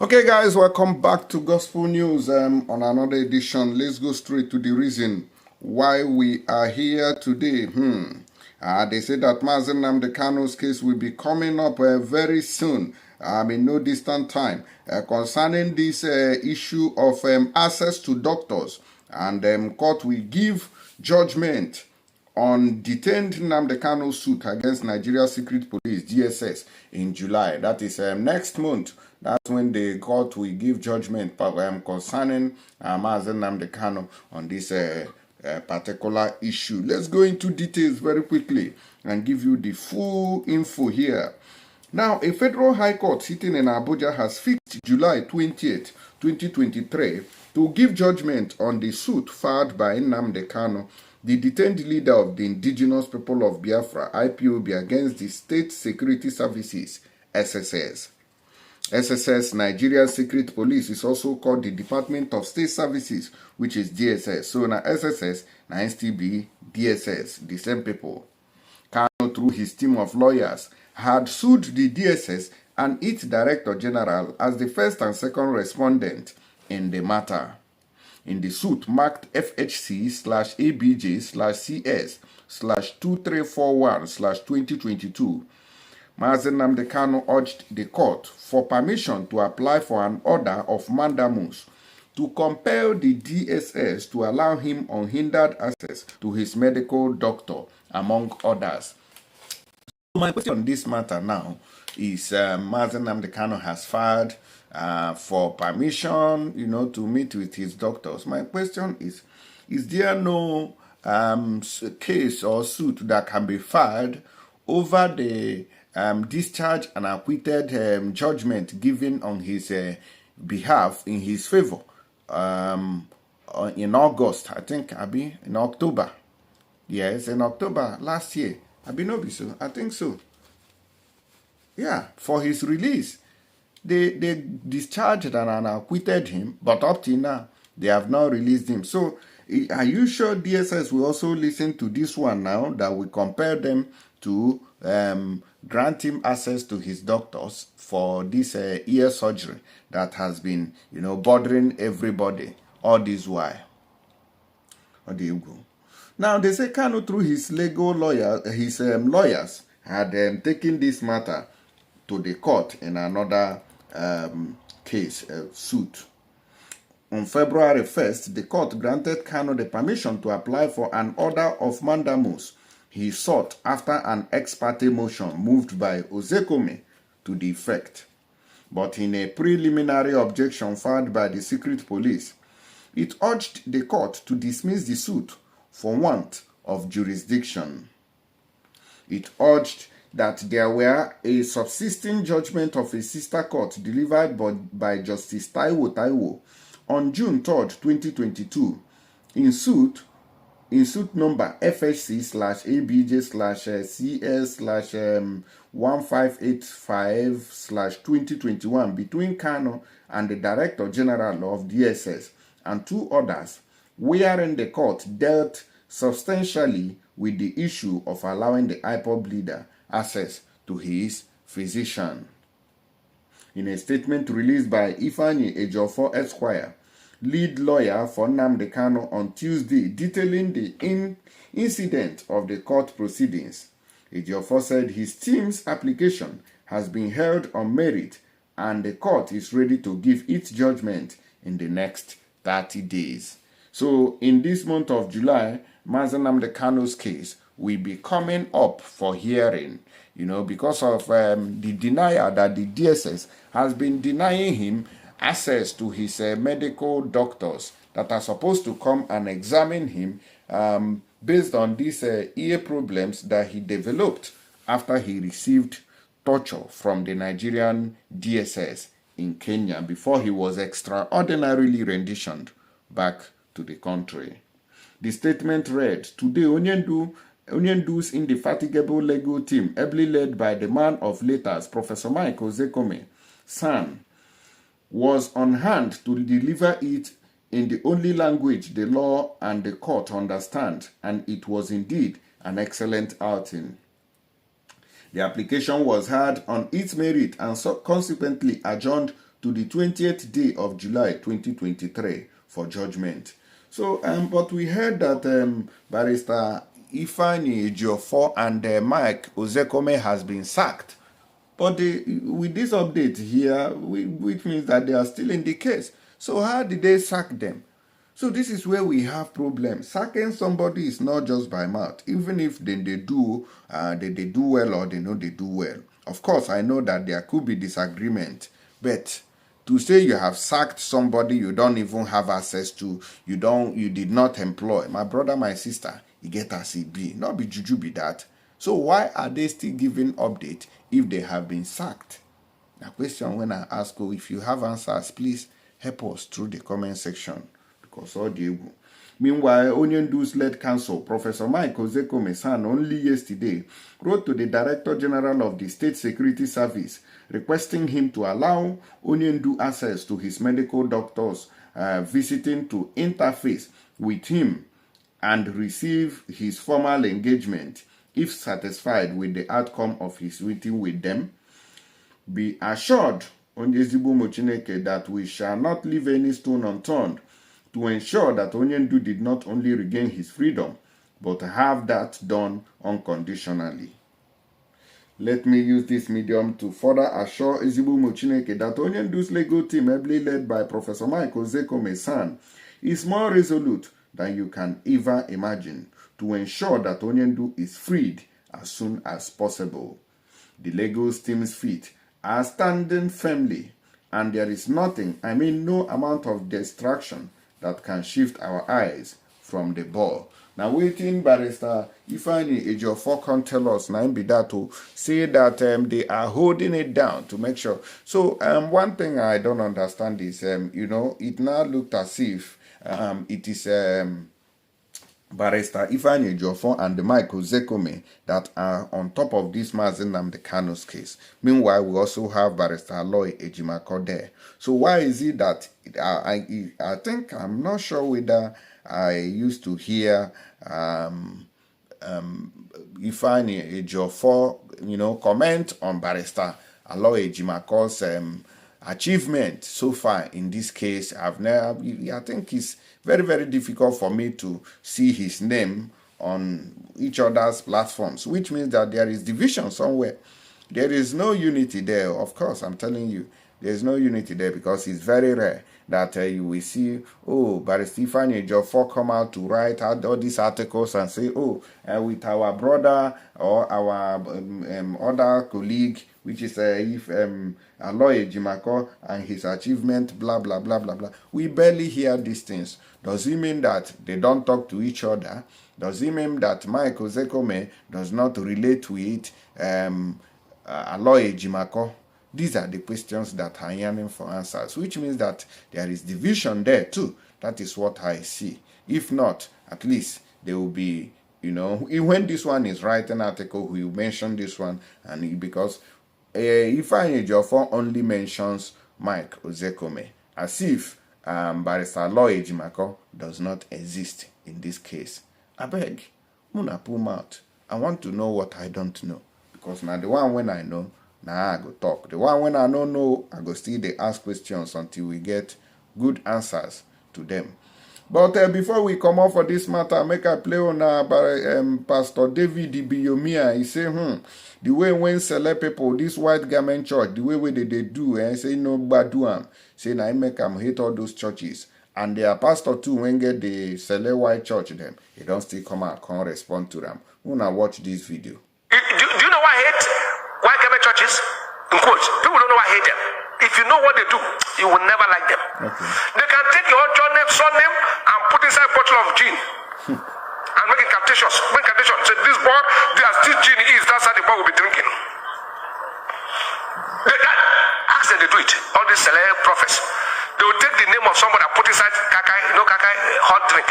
Okay, guys, welcome back to Gospel News on another edition. Let's go straight to the reason why we are here today. They say that Mazi Nnamdi Kanu's case will be coming up very soon, in no distant time, concerning this issue of access to doctors. And court will give judgment on detained Nnamdi Kanu suit against Nigeria Secret Police, DSS, in July. That is next month. That's when the court will give judgment concerning Mazi Nnamdi Kanu on this particular issue. Let's go into details very quickly and give you the full info here. Now, a federal high court sitting in Abuja has fixed July 20th, 2023 to give judgment on the suit filed by Nnamdi Kanu, the detained leader of the indigenous people of Biafra, IPOB, against the State Security Services, SSS. SSS, Nigeria Secret Police, is also called the Department of State Services, which is DSS. So now SSS, now STB, DSS, the same people. Kanu, through his team of lawyers, had sued the DSS and its Director General as the first and second respondent in the matter. In the suit marked FHC/ABJ/CS/2341/2022, Mazi Nnamdi Kanu urged the court for permission to apply for an order of mandamus to compel the DSS to allow him unhindered access to his medical doctor, among others. So my question on this matter now is Mazi Nnamdi Kanu has filed for permission, to meet with his doctors. My question is there no case or suit that can be filed over the discharge and acquitted judgment given on his behalf in his favor in August, I think, in October. Yes, in October last year. I think so. Yeah, for his release. They discharged and acquitted him, but up till now, they have not released him. So, are you sure DSS will also listen to this one now that we compare them to grant him access to his doctors for this ear surgery that has been, bothering everybody all this while? How do you go? Now, they say Kanu, through his legal lawyer, lawyers had taken this matter to the court in another case, suit. On February 1st, the court granted Kanu the permission to apply for an order of mandamus he sought after an ex parte motion moved by Ibiyeomie to the effect. But in a preliminary objection filed by the secret police, it urged the court to dismiss the suit for want of jurisdiction. It urged that there were a subsisting judgment of a sister court delivered by Justice Taiwo on June 3, 2022, in suit number FHC/ABJ/CS/1585/2021 between Kanu and the Director General of DSS and two others, wherein the court dealt substantially with the issue of allowing the IPOB leader access to his physician. In a statement released by Ifeanyi Ejiofor Esquire, lead lawyer for Nnamdi Kanu, on Tuesday, detailing the incident of the court proceedings, Ejiofor said his team's application has been held on merit and the court is ready to give its judgment in the next 30 days. So in this month of July, Mazi Nnamdi Kanu's case will be coming up for hearing, because of the denial that the DSS has been denying him access to his medical doctors that are supposed to come and examine him based on these ear problems that he developed after he received torture from the Nigerian DSS in Kenya before he was extraordinarily renditioned back to the country. The statement read, "Today, Onyendu's indefatigable legal team, ably led by the man of letters, Professor Mike Ozekome, San, was on hand to deliver it in the only language the law and the court understand, and it was indeed an excellent outing. The application was heard on its merit and consequently adjourned to the 20th day of July 2023 for judgment. So, but we heard that Barrister Ifeanyi Ejiofor and Mike Ozekome has been sacked. But with this update here, which means that they are still in the case. So how did they sack them? So this is where we have problems. Sacking somebody is not just by mouth, even if they do well or they know they do well. Of course, I know that there could be disagreement, but to say you have sacked somebody you don't even have access to, you did not employ. My brother, my sister, you get as it be. Not be juju be that. So why are they still giving update if they have been sacked? The question when I ask you, if you have answers, please help us through the comment section. Because all the able. Meanwhile, Onyondu's-led counsel, Professor Mike Ozekome San, only yesterday wrote to the Director General of the State Security Service requesting him to allow Onyondu access to his medical doctors visiting to interface with him and receive his formal engagement if satisfied with the outcome of his meeting with them. Be assured, Onyezibu Mochineke, that we shall not leave any stone unturned to ensure that Onyendu did not only regain his freedom, but have that done unconditionally. Let me use this medium to further assure Ezigbo Mochineke that Onyendu's legal team, ably led by Professor Mike Ozekome San, is more resolute than you can ever imagine to ensure that Onyendu is freed as soon as possible. The legal team's feet are standing firmly, and there is nothing, no amount of distraction that can shift our eyes from the ball. Now, waiting Barrister Ifeanyi Ejiofor can tell us, now be that to say that they are holding it down to make sure. So, one thing I don't understand is, it now looked as if it is Barrister Ifeanyi Ejiofor and Mike Ozekome that are on top of this Mazi Nnamdi Kanu's case. Meanwhile, we also have Barrister Aloy Ejimako there. So why is it that I think, I'm not sure whether I used to hear Ifeanyi Ejiofor, comment on Barrister Aloy Ejimako's achievement so far in this case. I think it's very, very difficult for me to see his name on each other's platforms, which means that there is division somewhere. There is no unity there. Of course, I'm telling you, there's no unity there, because it's very rare that you will see, Barrister Ifeanyi Ejiofor come out to write out all these articles and say, with our brother or our other colleague, which is Aloy Ejimako and his achievement, blah, blah, blah, blah, blah. We barely hear these things. Does it mean that they don't talk to each other? Does it mean that Mike Ozekome does not relate with Aloy Ejimako? These are the questions that are yearning for answers, which means that there is division there too. That is what I see. If not, at least there will be, when this one is writing an article, we will mention this one, and because Ifeanyi Ejiofor only mentions Mike Ozekome, as if Barrister Aloy Ejimako does not exist in this case. I beg, Muna pull mouth. I want to know what I don't know, because now the one when I know, now I go talk. The one when I don't know, I go still they ask questions until we get good answers to them. But before we come off for this matter, make I play on Pastor David Ibiyeomie. He say, the way when Cele people, this white garment church, the way they do, say no baduam, say na make them hate all those churches. And their pastor too, when get the Cele white church them, he don't still come out, can't respond to them. Wanna watch this video. Do you know why I hate white garment churches? In quotes, people don't know why I hate them. If you know what they do, you will never like them. Okay. They can take your son name and put inside a bottle of gin and make incantations. Say this boy, this gin is, that's how the boy will be drinking. Ask them to do it. All these Cele prophets. They will take the name of somebody and put inside kakai, hot drink.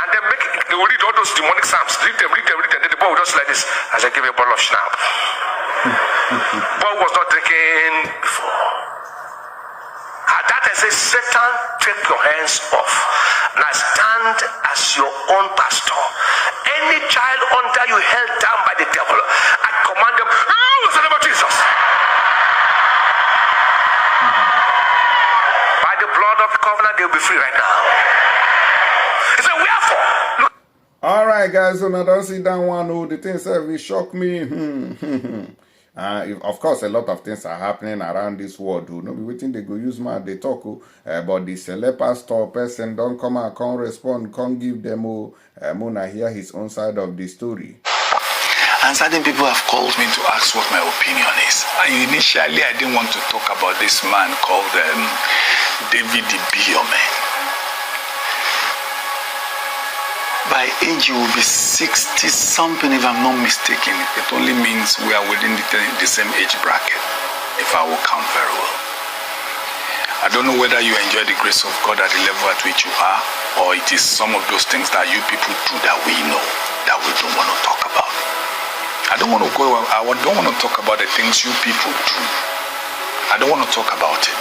And then they will read all those demonic psalms. Read them, and then the boy will just like this as I give you a bottle of schnapp. Boy was not drinking before. And that is a Satan, take your hands off. Now stand as your own pastor. Any child under you held down by the devil, I command them, loose in the name of Jesus. By the blood of the covenant, they'll be free right now. He said, wherefore? Look. All right, guys, so now don't see that one. Oh, the things that will shock me. Of course, a lot of things are happening around this world. You know, we waiting they go use man, they talk but the Cele pastor person don't come and can't respond, can't give them Mona hear his own side of the story. And certain people have called me to ask what my opinion is. And initially, I didn't want to talk about this man called Ibiyeomie. By age, he will be 60-something, if I'm not mistaken. It only means we are within the same age bracket, if I will count very well. I don't know whether you enjoy the grace of God at the level at which you are, or it is some of those things that you people do that we know, that we don't want to talk about. I don't want to talk about the things you people do. I don't want to talk about it.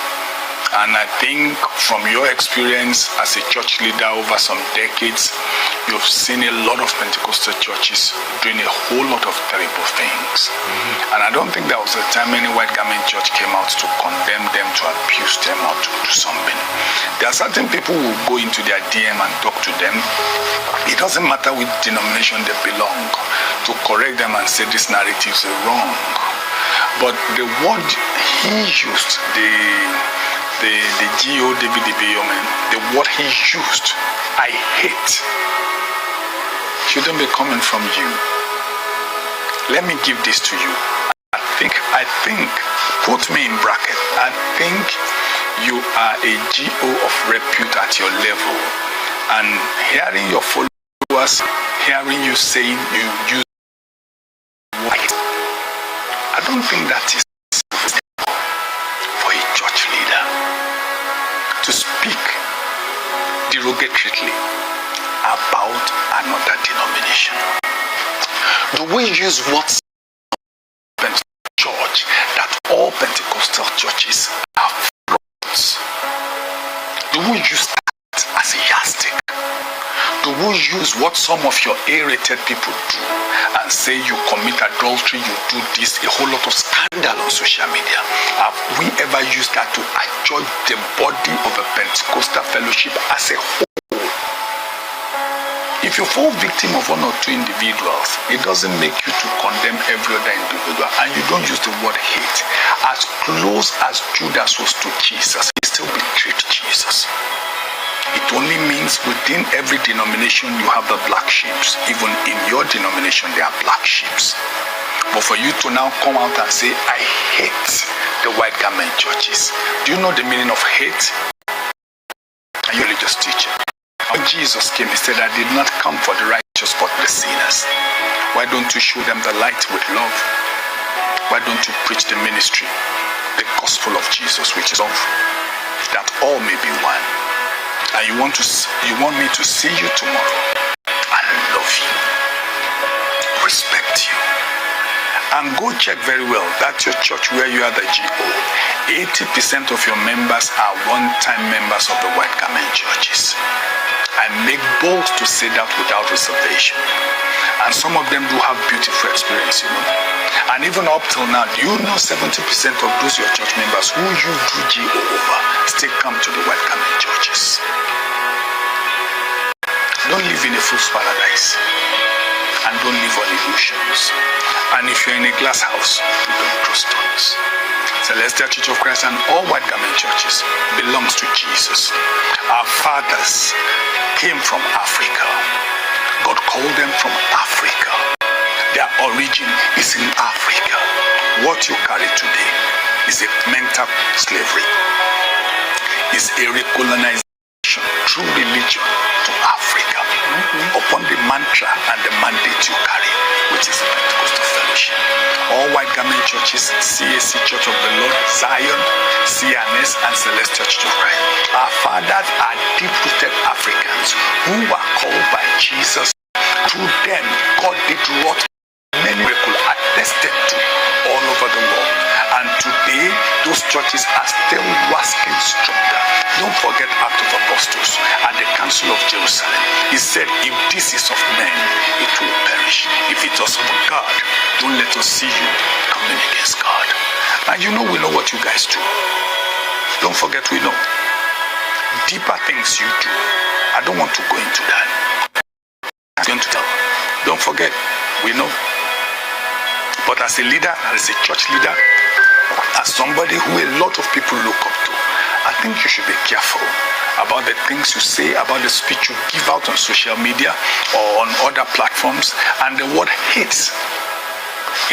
And I think from your experience as a church leader over some decades, you've seen a lot of Pentecostal churches doing a whole lot of terrible things. And I don't think there was a time any white garment church came out to condemn them, to abuse them, or to do something. There are certain people who go into their DM and talk to them. It doesn't matter which denomination they belong, to correct them and say these narratives are wrong. But the word he used, the G.O. David Ibiyeomie, the word he used, I hate, shouldn't be coming from you. Let me give this to you. I think, put me in bracket, I think you are a G.O. of repute at your level. And hearing your followers, hearing you saying you use white, I don't think that is for a church leader to speak derogatorily about another denomination. Do we use what's church that all Pentecostal churches are frauds? Do we use that as a yardstick? Do we use what some of your A-rated people do and say you commit adultery, you do this, a whole lot of scandal on social media? Have we ever used that to adjudge the body of a Pentecostal fellowship as a whole? If you fall victim of one or two individuals, it doesn't make you to condemn every other individual, and you don't use the word hate. As close as Judas was to Jesus, he still betrayed Jesus. It only means within every denomination you have the black sheep. Even in your denomination there are black sheep. But for you to now come out and say, I hate the white garment churches. Do you know the meaning of hate? Are you religious teacher? When Jesus came, he said, I did not come for the righteous but the sinners. Why don't you show them the light with love? Why don't you preach the ministry, the gospel of Jesus, which is love, that all may be one? And you want me to see you tomorrow and love you, respect you, and go check very well. That's your church where you are the GO. 80% of your members are one-time members of the white garment churches. I make bold to say that without reservation. And some of them do have beautiful experience, you know. And even up till now, do you know 70% of those your church members who you do GO over still come to the white garment churches? Don't live in a fool's paradise. And don't live on illusions. And if you're in a glass house, you don't throw stones. Celestial Church of Christ and all white garment churches belongs to Jesus. Our fathers came from Africa. God called them from Africa. Their origin is in Africa. What you carry today is a mental slavery. Is a recolonization through religion to Africa upon the mantra and the mandate you carry, which is the Pentecostal fellowship. All white garment churches, CAC Church of the Lord, Zion, CNS, and Celestial Church of Christ. Our fathers are deep-rooted Africans who were called by Jesus. Through them, God did wrought many miracles attested to all over the world. And today, those churches are still wasking stronger. Don't forget Act of Apostles. apostles at the council of Jerusalem. He said, if this is of men, it will perish. If it was of God, don't let us see you coming against God. And you know we know what you guys do. Don't forget we know. Deeper things you do. I don't want to go into that. I'm going to tell. Don't forget, we know. But as a leader, as a church leader, as somebody who a lot of people look up to, I think you should be careful about the things you say, about the speech you give out on social media or on other platforms. And the word hate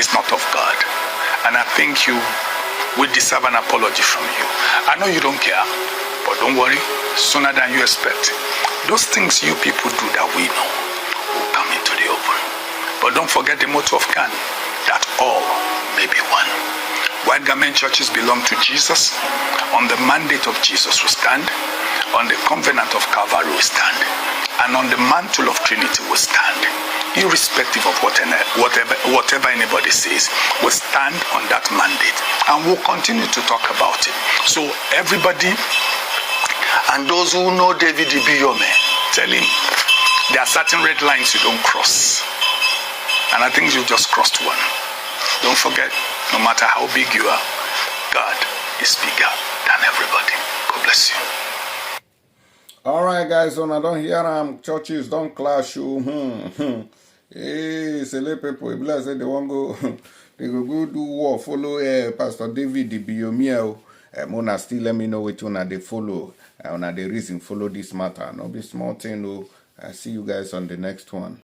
is not of God. And I think you will deserve an apology from you. I know you don't care, but don't worry, sooner than you expect. Those things you people do that we know will come into the open. But don't forget the motto of Kanu, that all may be one. White garment churches belong to Jesus. On the mandate of Jesus we stand. On the covenant of Calvary we stand. And on the mantle of Trinity we stand. Irrespective of whatever anybody says, we stand on that mandate. And we'll continue to talk about it. So everybody, and those who know David Ibiyeomie, tell him there are certain red lines you don't cross. And I think you just crossed one. Don't forget, no matter how big you are, God is bigger than everybody. God bless you. All right, guys, so I don't hear churches don't clash you. Hey, Cele people, if let's say they won't go, they go do war, follow Pastor David Ibiyeomie. Mona still let me know which one they follow, and the reason follow this matter. No be small thing. I see you guys on the next one.